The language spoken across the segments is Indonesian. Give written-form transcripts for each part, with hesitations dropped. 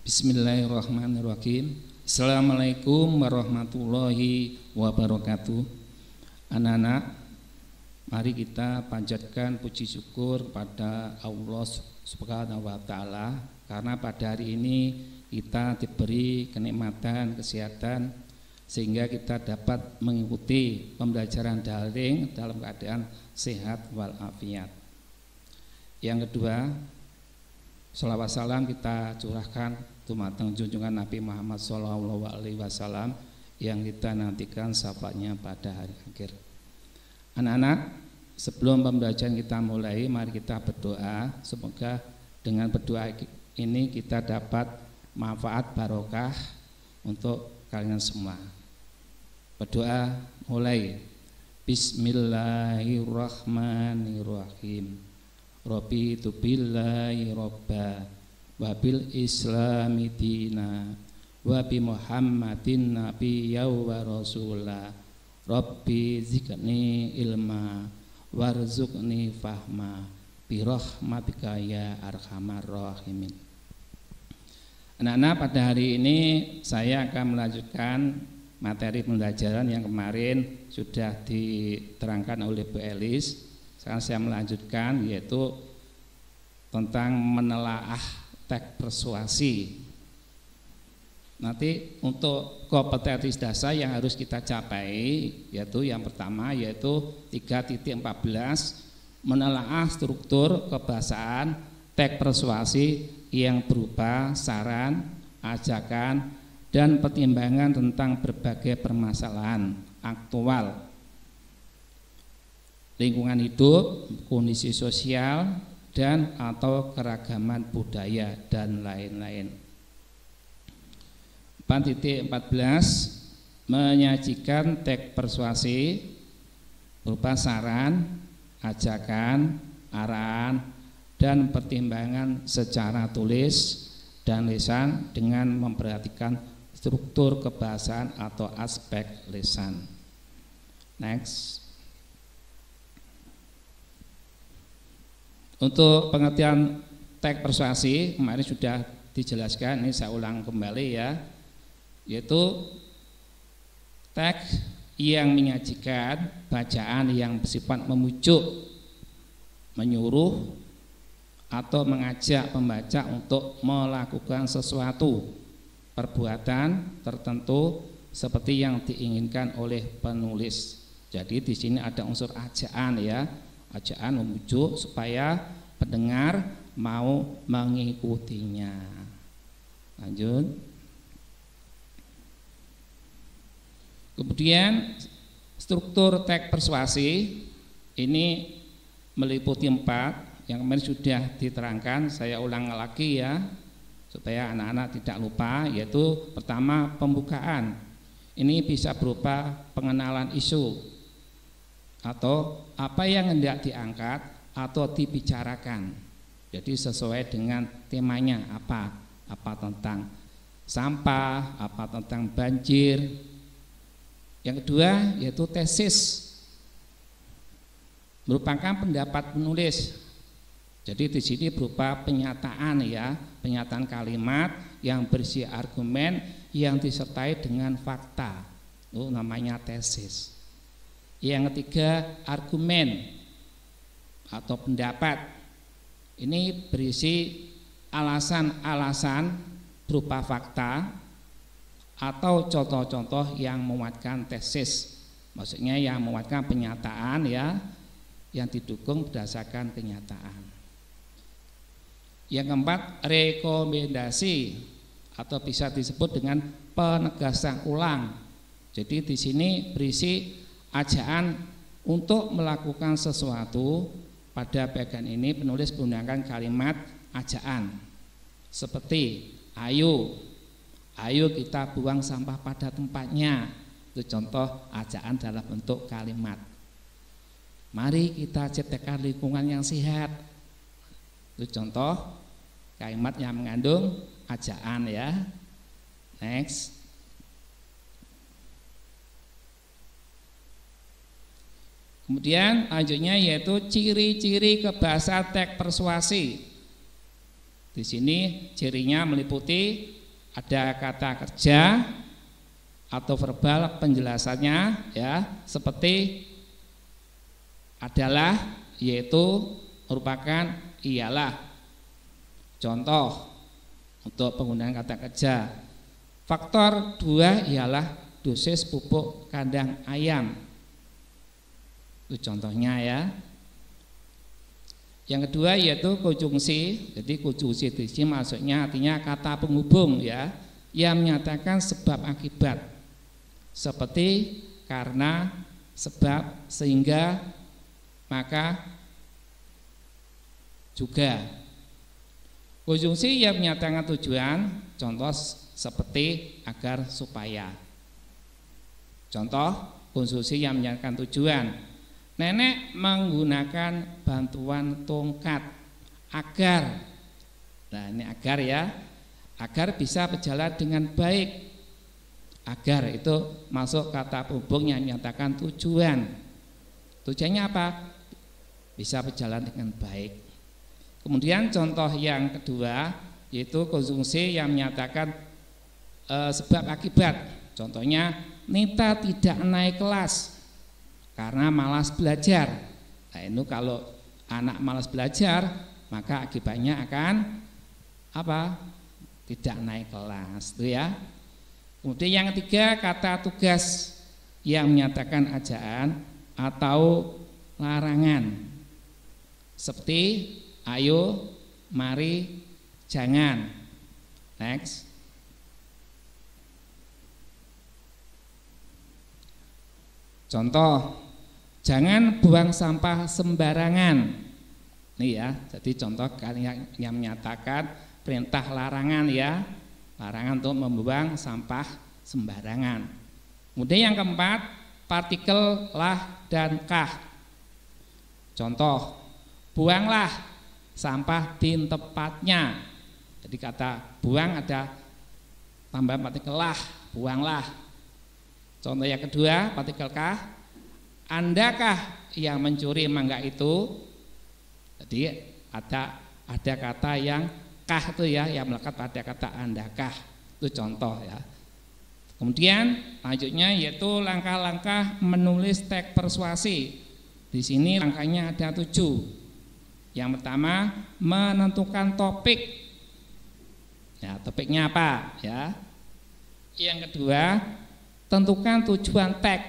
Bismillahirrahmanirrahim. Assalamualaikum warahmatullahi wabarakatuh. Anak-anak, mari kita panjatkan puji syukur kepada Allah Subhanahu wa taala karena pada hari ini kita diberi kenikmatan kesehatan sehingga kita dapat mengikuti pembelajaran daring dalam keadaan sehat walafiat. Yang kedua, sholawat salam kita curahkan dumateng junjungan Nabi Muhammad SAW yang kita nantikan syafaatnya pada hari akhir. Anak-anak, sebelum pembelajaran kita mulai, mari kita berdoa. Semoga dengan berdoa ini kita dapat manfaat barokah untuk kalian semua. Berdoa mulai. Bismillahirrahmanirrahim. Rabbi tu billahi robba wabil islami dina wabi muhammadin nabiyya wa rasulah Rabbi zikni ilma warzuqni fahma birahmatika ya arhamar rahimin. Anak-anak, pada hari ini saya akan melanjutkan materi pembelajaran yang kemarin sudah diterangkan oleh Bu Elis. Sekarang saya melanjutkan, yaitu tentang menelaah teks persuasi. Nanti untuk kompetensi dasar yang harus kita capai, yaitu yang pertama yaitu 3.14 menelaah struktur kebahasaan teks persuasi yang berupa saran, ajakan, dan pertimbangan tentang berbagai permasalahan aktual, lingkungan hidup, kondisi sosial, dan atau keragaman budaya dan lain-lain. 4.14 menyajikan teks persuasi berupa saran, ajakan, arahan, dan pertimbangan secara tulis dan lisan dengan memperhatikan struktur kebahasaan atau aspek lisan. Next. Untuk pengertian teks persuasi kemarin sudah dijelaskan, ini saya ulang kembali ya, yaitu teks yang menyajikan bacaan yang bersifat memujuk, menyuruh, atau mengajak pembaca untuk melakukan sesuatu perbuatan tertentu seperti yang diinginkan oleh penulis. Jadi di sini ada unsur ajaan ya. Ajaan memujuk supaya pendengar mau mengikutinya. Lanjut. Kemudian struktur teks persuasi ini meliputi 4 yang kemarin sudah diterangkan. Saya ulang lagi ya supaya anak-anak tidak lupa, yaitu pertama pembukaan. Ini bisa berupa pengenalan isu atau apa yang hendak diangkat atau dibicarakan. Jadi sesuai dengan temanya, apa tentang sampah, apa tentang banjir. Yang kedua yaitu tesis, merupakan pendapat penulis. Jadi di sini berupa penyataan ya, penyataan kalimat yang berisi argumen yang disertai dengan fakta. Itu namanya tesis. Yang ketiga argumen atau pendapat. Ini berisi alasan-alasan berupa fakta atau contoh-contoh yang menguatkan tesis. Maksudnya yang menguatkan penyataan ya, yang didukung berdasarkan kenyataan. Yang keempat rekomendasi atau bisa disebut dengan penegasan ulang. Jadi di sini berisi ajaan untuk melakukan sesuatu. Pada bagian ini penulis menggunakan kalimat ajaan seperti ayo kita buang sampah pada tempatnya. Itu contoh ajaan dalam bentuk kalimat. Mari kita ciptakan lingkungan yang sehat. Itu contoh kalimat yang mengandung ajaan ya. Next. Kemudian lanjutnya yaitu ciri-ciri kebahasaan teks persuasi. Di sini cirinya meliputi ada kata kerja atau verbal penjelasannya ya, seperti adalah, yaitu, merupakan, ialah. Contoh untuk penggunaan kata kerja. Faktor 2 ialah dosis pupuk kandang ayam. Itu contohnya ya. Yang kedua yaitu konjungsi. Jadi konjungsi di sini maksudnya artinya kata penghubung ya, yang menyatakan sebab akibat. Seperti karena, sebab, sehingga, maka, juga. Konjungsi yang menyatakan tujuan, contoh seperti agar, supaya. Contoh konjungsi yang menyatakan tujuan. Nenek menggunakan bantuan tongkat agar. Nah, ini agar ya. Agar bisa berjalan dengan baik. Agar itu masuk kata penghubung yang menyatakan tujuan. Tujuannya apa? Bisa berjalan dengan baik. Kemudian contoh yang kedua yaitu konjungsi yang menyatakan sebab akibat. Contohnya, Nita tidak naik kelas karena malas belajar. Nah, itu kalau anak malas belajar, maka akibatnya akan apa? Tidak naik kelas, itu ya. Kemudian yang ketiga, kata tugas yang menyatakan ajaan atau larangan. Seperti ayo, mari, jangan. Next. Contoh, jangan buang sampah sembarangan. Nih ya, jadi contoh yang menyatakan perintah larangan ya. Larangan untuk membuang sampah sembarangan. Kemudian yang keempat, partikel lah dan kah. Contoh, buanglah sampah di tempatnya. Jadi kata buang ada tambahan partikel lah, buanglah. Contoh yang kedua, partikel kah. Andakah yang mencuri mangga itu? Jadi ada kata yang kah itu ya, yang melekat pada kata andakah. Itu contoh ya. Kemudian lanjutnya yaitu langkah-langkah menulis teks persuasi. Di sini langkahnya ada 7. Yang pertama, menentukan topik. Ya, topiknya apa ya? Yang kedua, tentukan tujuan teks.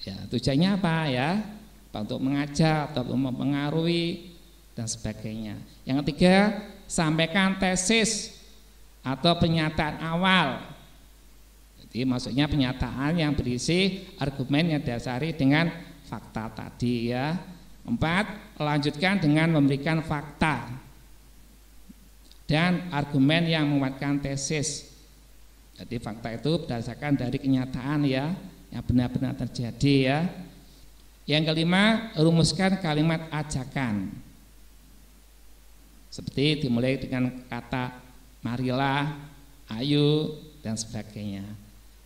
Ya, tujuannya apa ya? Untuk mengajar atau mempengaruhi dan sebagainya. Yang ketiga, sampaikan tesis atau pernyataan awal. Jadi maksudnya pernyataan yang berisi argumen yang dasari dengan fakta tadi ya. 4, lanjutkan dengan memberikan fakta dan argumen yang menguatkan tesis. Jadi fakta itu berdasarkan dari kenyataan ya, yang benar-benar terjadi ya. Yang kelima, rumuskan kalimat ajakan. Seperti dimulai dengan kata marilah, ayo, dan sebagainya.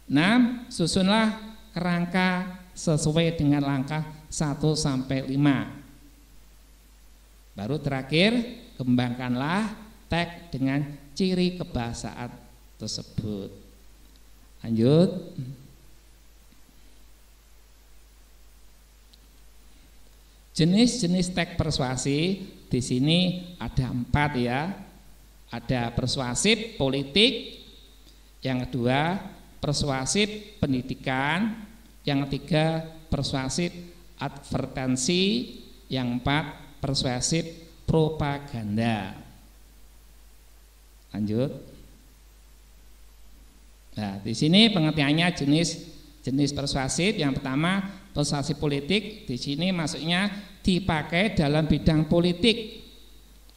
6, susunlah kerangka sesuai dengan langkah 1 sampai 5. Baru terakhir, kembangkanlah teks dengan ciri kebahasaan tersebut. Lanjut. Jenis-jenis teks persuasi di sini ada 4 ya. Ada persuasif politik, yang kedua persuasif pendidikan, yang ketiga persuasif advertensi, yang 4 persuasif propaganda. Lanjut. Nah, di sini pengertiannya jenis persuasif. Yang pertama, persuasif politik. Di sini maksudnya dipakai dalam bidang politik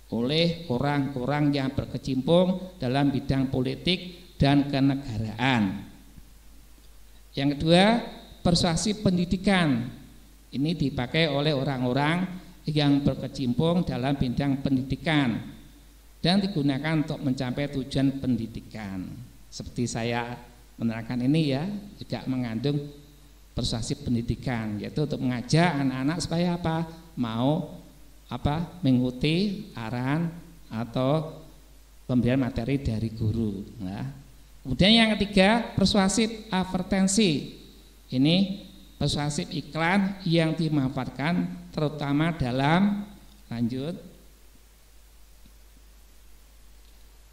oleh orang-orang yang berkecimpung dalam bidang politik dan kenegaraan. Yang kedua, persuasif pendidikan. Ini dipakai oleh orang-orang yang berkecimpung dalam bidang pendidikan dan digunakan untuk mencapai tujuan pendidikan. Seperti saya menerangkan ini ya, juga mengandung persuasif pendidikan, yaitu untuk mengajak anak-anak supaya apa? Mau mengikuti arahan atau pemberian materi dari guru. Nah, kemudian yang ketiga, persuasif advertensi. Ini persuasif iklan yang dimanfaatkan terutama dalam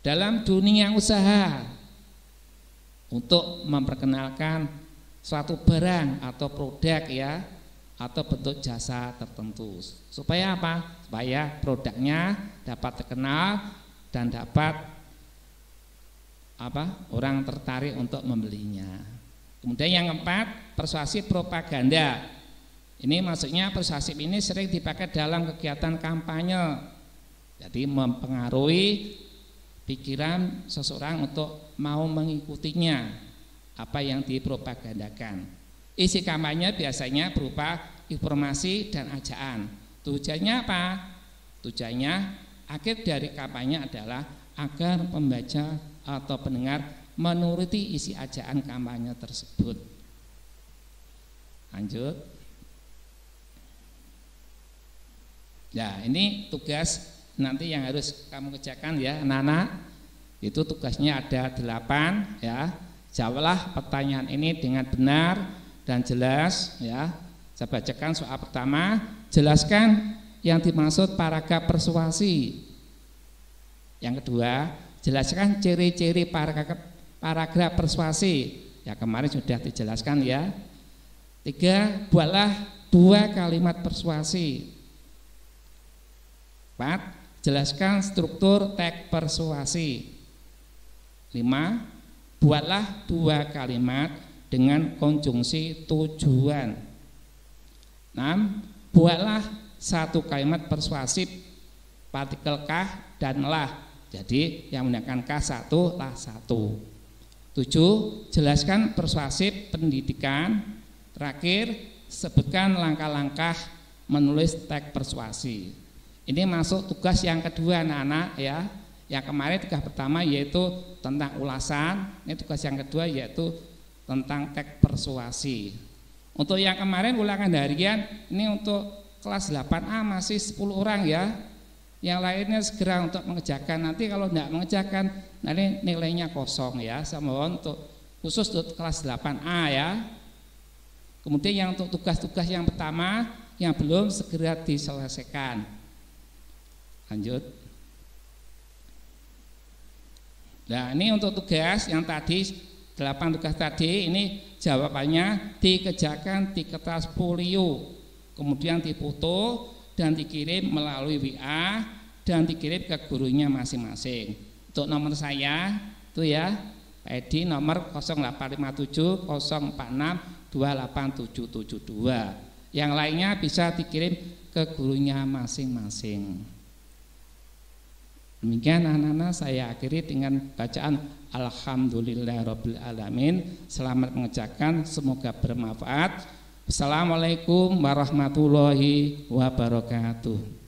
dalam dunia usaha untuk memperkenalkan suatu barang atau produk ya, atau bentuk jasa tertentu. Supaya apa? Supaya produknya dapat terkenal dan dapat orang tertarik untuk membelinya. Kemudian yang keempat, persuasif propaganda. Ini maksudnya persuasif ini sering dipakai dalam kegiatan kampanye. Jadi mempengaruhi pikiran seseorang untuk mau mengikutinya apa yang dipropagandakan. Isi kampanye biasanya berupa informasi dan ajakan. Tujuannya apa? Tujuannya akhir dari kampanye adalah agar pembaca atau pendengar menuruti isi ajakan kampanye tersebut. Lanjut. Ya, ini tugas nanti yang harus kamu kerjakan ya, anak-anak. Itu tugasnya ada 8 ya. Jawablah pertanyaan ini dengan benar dan jelas ya. Saya bacakan soal pertama, jelaskan yang dimaksud paragraf persuasi. Yang kedua, jelaskan ciri-ciri paragraf persuasi. Ya, kemarin sudah dijelaskan ya. 3, buatlah 2 kalimat persuasi. 4, jelaskan struktur teks persuasi. 5, buatlah 2 kalimat dengan konjungsi tujuan. 6, buatlah 1 kalimat persuasif partikel kah dan lah. Jadi yang menggunakan kah 1 lah 1. 7, jelaskan persuasif pendidikan. Terakhir, sebutkan langkah-langkah menulis teks persuasi. Ini masuk tugas yang kedua anak-anak ya. Yang kemarin tugas pertama yaitu tentang ulasan, ini tugas yang kedua yaitu tentang teks persuasi. Untuk yang kemarin ulangan harian ini untuk kelas 8A masih 10 orang ya. Yang lainnya segera untuk mengerjakan. Nanti kalau tidak mengerjakan nanti nilainya kosong ya. Saya mohon untuk khusus untuk kelas 8A ya. Kemudian yang untuk tugas-tugas yang pertama yang belum segera diselesaikan. Lanjut. Nah, ini untuk tugas yang tadi 8 tugas tadi ini jawabannya dikerjakan di kertas folio, kemudian difoto dan dikirim melalui WA dan dikirim ke gurunya masing-masing. Untuk nomor saya itu ya, Pak Edi nomor 0857 046 28772. Yang lainnya bisa dikirim ke gurunya masing-masing. Demikian anak-anak, saya akhiri dengan bacaan Alhamdulillahirabbil alamin. Selamat mengerjakan, semoga bermanfaat. Assalamualaikum warahmatullahi wabarakatuh.